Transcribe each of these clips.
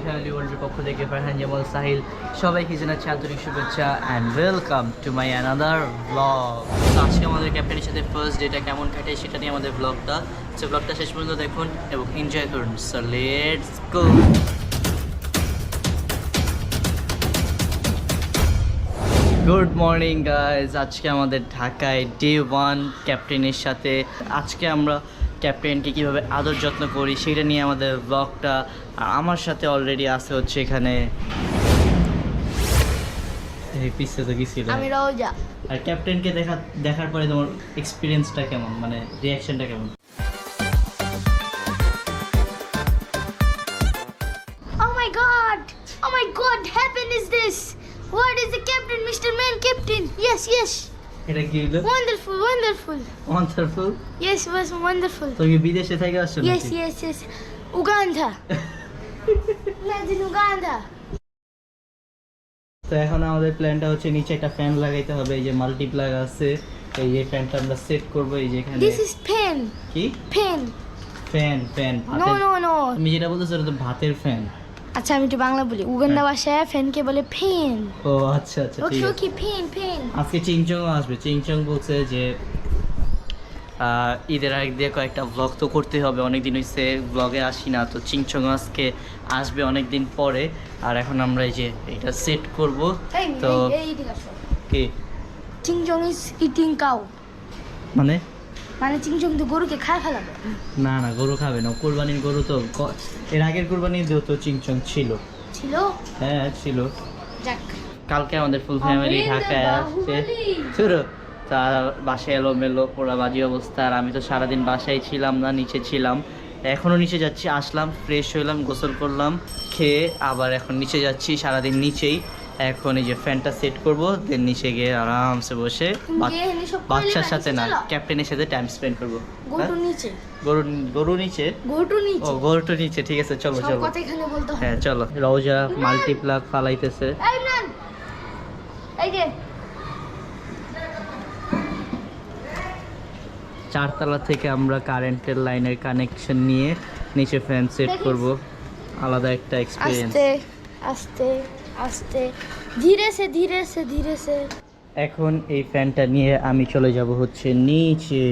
Family ওয়ার্ল্ডের পক্ষ থেকে ফারহান জামাল সাহিল সবাইকে জানাচ্ছি আন্তরিক শুভেচ্ছা and welcome to my another blog. আজকে আমাদের ক্যাপ্টেনের সাথে ফার্স্ট ডেটা কেমন কাটে সেটা নিয়ে আমাদের ব্লগটা, সো ব্লগটা শেষ পর্যন্ত দেখুন এবং এনজয় করুন। So let's go. Good morning guys, আজকে আমাদের ঢাকায় ডে 1 ক্যাপ্টেনের সাথে। আজকে আমরা ক্যাপ্টেনকে কীভাবে আদর যত্ন করি সেটা নিয়ে আমাদের ব্লগটা। আমার সাথে অলরেডি আছে হচ্ছে এখানে পিছিয়ে তো গেছিল আমি রোজা। আর ক্যাপ্টেনকে দেখার পরে তোমার এক্সপিরিয়েন্সটা কেমন, মানে রিয়াকশনটা কেমন? Oh my god, heaven is this? What is the captain, Mr. Man Captain? Yes. এটা কি হলো? Wonderful. Wonderful. Yes, was wonderful. তো কি বিদেশে থেকে আসছো নাকি? Yes. Uganda. Imagine Uganda. তো এখন আমাদের প্ল্যানটা হচ্ছে নিচে একটা ফ্যান লাগাইতে হবে। এই যে মাল্টিপ্লাগ আছে, এই যে ফ্যানটা আমরা সেট করব। এই যে এখানে This is pen. কি Pen. Fan No. তুমি যেটা বলতেছো এটা তো ভাতের ফ্যান। আচ্ছা আমি একটু বাংলা বলি। উগান্ডা ভাষায় ফ্যানকে বলে পেন। ও আচ্ছা ঠিক আছে। ওকে পেন। আজকে চিংচং আসবে। চিংচং বলছে যে ঈদের আগে দিয়ে কয়েকটা ব্লগ তো করতে হবে, অনেকদিন হয়েছে ব্লগে আসি না। তো চিংচং আজকে আসবে অনেকদিন পরে। আর এখন আমরা এই যে এটা সেট করব। তো কি চিংচং ইজ ইটিং কাউ, মানে চিংচং তো গরুকে খায় ফেলাবে। না গরু খাবে না, কোরবানির গরু তো এর আগের কোরবানিতেও তো চিংচং ছিল। হ্যাঁ ছিল। যাক, কালকে আমাদের ফুল ফ্যামিলি ঢাকায় আসছে। শুরু তার বাসায় এলোমেলো পুরা বাজে অবস্থা। আর আমি তো সারাদিন বাসায় ছিলাম না, নিচে ছিলাম। এখনও নিচে যাচ্ছি, আসলাম ফ্রেশ হইলাম, গোসল করলাম, খেয়ে আবার এখন নিচে যাচ্ছি, সারাদিন নিচেই। এখন এই যে ফ্যানটা সেট করবো, দেন নিচে গিয়ে আরামসে বসে বাচ্চার সাথে না ক্যাপ্টেনের সাথে টাইম স্পেন্ড করবো। গরু নিচে ও গরুটা নিচে, ঠিক আছে চলো। হ্যাঁ চলো। রওজা মাল্টিপ্লাগ ফালাইতেছে। চারতলা থেকে আমরা কারেন্টের লাইনের কানেকশন নিয়ে নিচে ফ্যান সেট করব। আলাদা একটা এক্সপেরিয়েন্স। আস্তে ধীরে সে। এখন এই ফ্যানটা নিয়ে আমি চলে যাব হচ্ছে নিচে।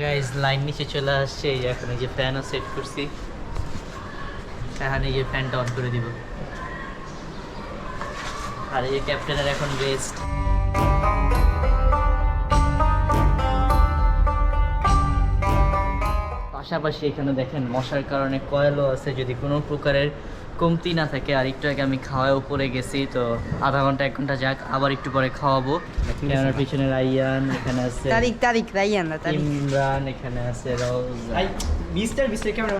গাইস লাইন নিচে চলে আসছে। এই এখন এই যে ফ্যানও সেট করছি, এখন এই যে ফ্যানটা অন করে দিব। আর এই ক্যাপ্টেনের এখন রেস্ট। পাশাপাশি এখানে দেখেন মশার কারণে কয়েলও আছে, যদি কোনো প্রকারের কমতি না থাকে। আর একটু আগে আমি খাওয়ায় উপরে গেছি, তো আধা ঘন্টা 1 ঘন্টা যাক, আবার একটু পরে খাওয়াবো। ক্যামেরার পিছনে রাইয়ান, এখানে আছে তারিক রাইয়ান ইমরান, এখানে আছে রোজা।